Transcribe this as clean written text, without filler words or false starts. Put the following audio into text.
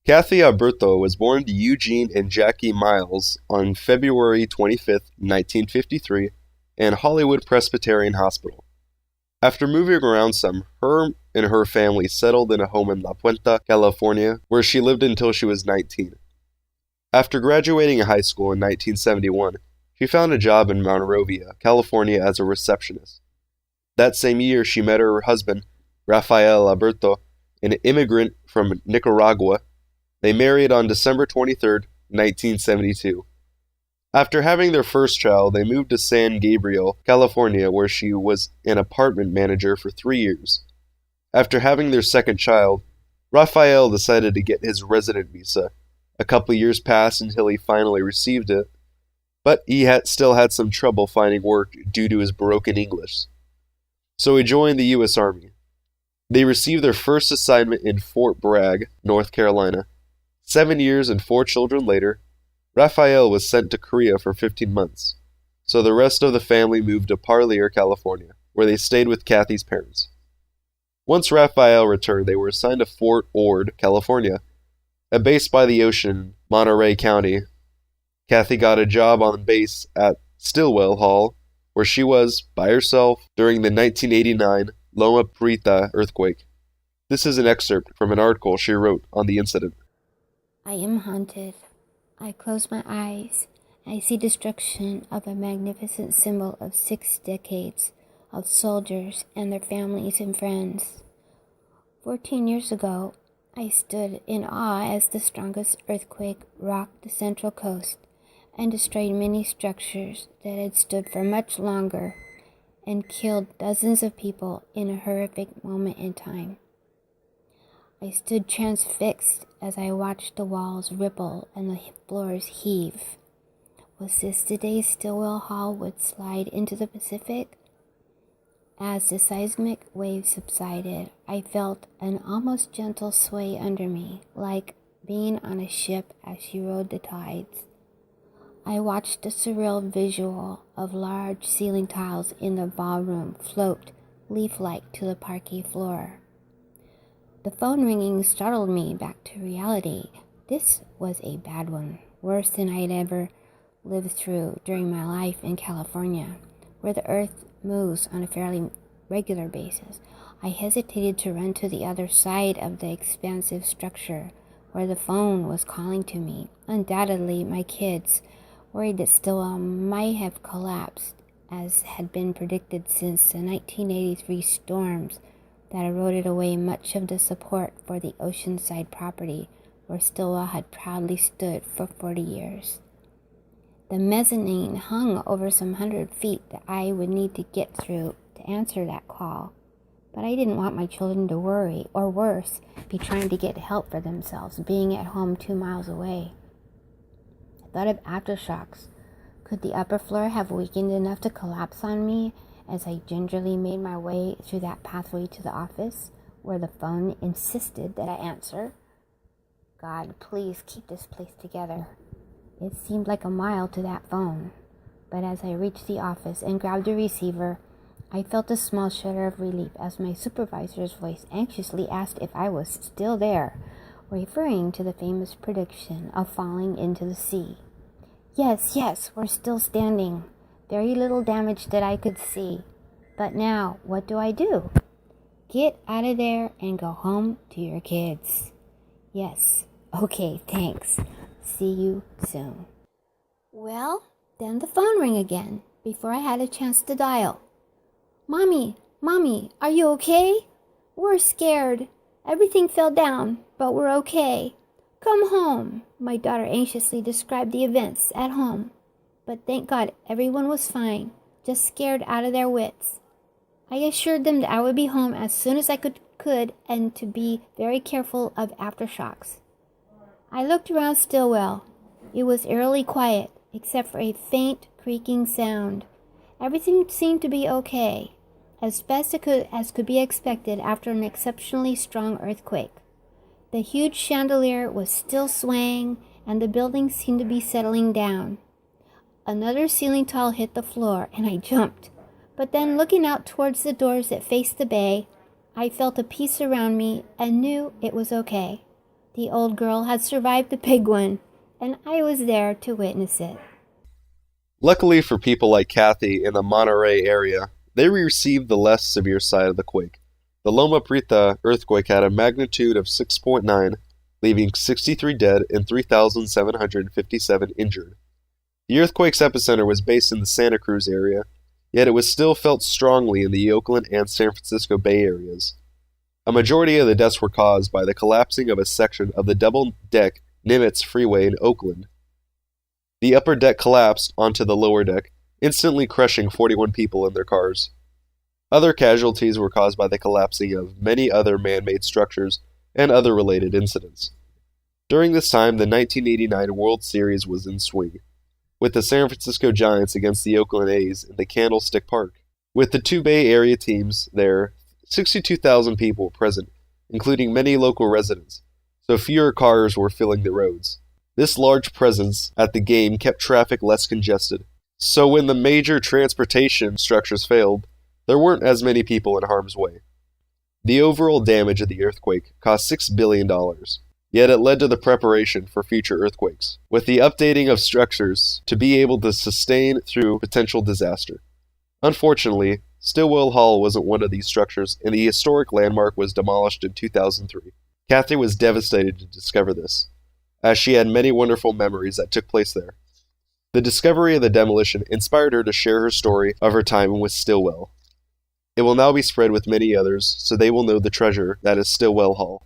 Kathy Alberto was born to Eugene and Jackie Miles on February 25, 1953, in Hollywood Presbyterian Hospital. After moving around some, her and her family settled in a home in La Puente, California, where she lived until she was 19. After graduating high school in 1971, she found a job in Monrovia, California as a receptionist. That same year, she met her husband, Rafael Alberto, an immigrant from Nicaragua. They married on December 23, 1972. After having their first child, they moved to San Gabriel, California, where she was an apartment manager for 3 years. After having their second child, Rafael decided to get his resident visa. A couple years passed until he finally received it, but he still had some trouble finding work due to his broken English. So he joined the U.S. Army. They received their first assignment in Fort Bragg, North Carolina. 7 years and 4 children later, Rafael was sent to Korea for 15 months. So the rest of the family moved to Parlier, California, where they stayed with Kathy's parents. Once Rafael returned, they were assigned to Fort Ord, California, a base by the ocean, Monterey County. Kathy got a job on base at Stilwell Hall, where she was, by herself, during the 1989 Loma Prieta earthquake. This is an excerpt from an article she wrote on the incident. I am haunted. I close my eyes. I see destruction of a magnificent symbol of 6 decades of soldiers and their families and friends. 14 years ago, I stood in awe as the strongest earthquake rocked the Central Coast and destroyed many structures that had stood for much longer and killed dozens of people in a horrific moment in time. I stood transfixed as I watched the walls ripple and the floors heave. Was this the day Stilwell Hall would slide into the Pacific? As the seismic waves subsided, I felt an almost gentle sway under me, like being on a ship as she rode the tides. I watched a surreal visual of large ceiling tiles in the ballroom float leaf-like to the parquet floor. The phone ringing startled me back to reality. This was a bad one, worse than I had ever lived through during my life in California, where the earth moves on a fairly regular basis. I hesitated to run to the other side of the expansive structure where the phone was calling to me. Undoubtedly, my kids, worried that Stilwell might have collapsed, as had been predicted since the 1983 storms that eroded away much of the support for the oceanside property where Stilwell had proudly stood for 40 years. The mezzanine hung over some 100 feet that I would need to get through to answer that call, but I didn't want my children to worry, or worse, be trying to get help for themselves, being at home 2 miles away. I thought of aftershocks. Could the upper floor have weakened enough to collapse on me as I gingerly made my way through that pathway to the office, where the phone insisted that I answer? God, please keep this place together. It seemed like a mile to that phone, but as I reached the office and grabbed the receiver, I felt a small shudder of relief as my supervisor's voice anxiously asked if I was still there, referring to the famous prediction of falling into the sea. Yes, we're still standing. Very little damage that I could see. But now, what do I do? Get out of there and go home to your kids. Yes, okay, thanks. See you soon. Well, then the phone rang again, before I had a chance to dial. Mommy, are you okay? We're scared. Everything fell down, but we're okay. Come home. My daughter anxiously described the events at home. But thank God everyone was fine, just scared out of their wits. I assured them that I would be home as soon as I could and to be very careful of aftershocks. I looked around Stilwell. It was eerily quiet, except for a faint creaking sound. Everything seemed to be okay, as best as could be expected after an exceptionally strong earthquake. The huge chandelier was still swaying, and the building seemed to be settling down. Another ceiling tile hit the floor, and I jumped. But then, looking out towards the doors that faced the bay, I felt a peace around me and knew it was okay. The old girl had survived the big one, and I was there to witness it. Luckily for people like Kathy in the Monterey area, they received the less severe side of the quake. The Loma Prieta earthquake had a magnitude of 6.9, leaving 63 dead and 3,757 injured. The earthquake's epicenter was based in the Santa Cruz area, yet it was still felt strongly in the Oakland and San Francisco Bay areas. A majority of the deaths were caused by the collapsing of a section of the double-deck Nimitz Freeway in Oakland. The upper deck collapsed onto the lower deck, instantly crushing 41 people in their cars. Other casualties were caused by the collapsing of many other man-made structures and other related incidents. During this time, the 1989 World Series was in swing, with the San Francisco Giants against the Oakland A's in the Candlestick Park. With the two Bay Area teams there, 62,000 people were present, including many local residents, so fewer cars were filling the roads. This large presence at the game kept traffic less congested, so when the major transportation structures failed, there weren't as many people in harm's way. The overall damage of the earthquake cost $6 billion, yet it led to the preparation for future earthquakes, with the updating of structures to be able to sustain through potential disaster. Unfortunately, Stilwell Hall wasn't one of these structures, and the historic landmark was demolished in 2003. Kathy was devastated to discover this, as she had many wonderful memories that took place there. The discovery of the demolition inspired her to share her story of her time with Stilwell. It will now be spread with many others, so they will know the treasure that is Stilwell Hall.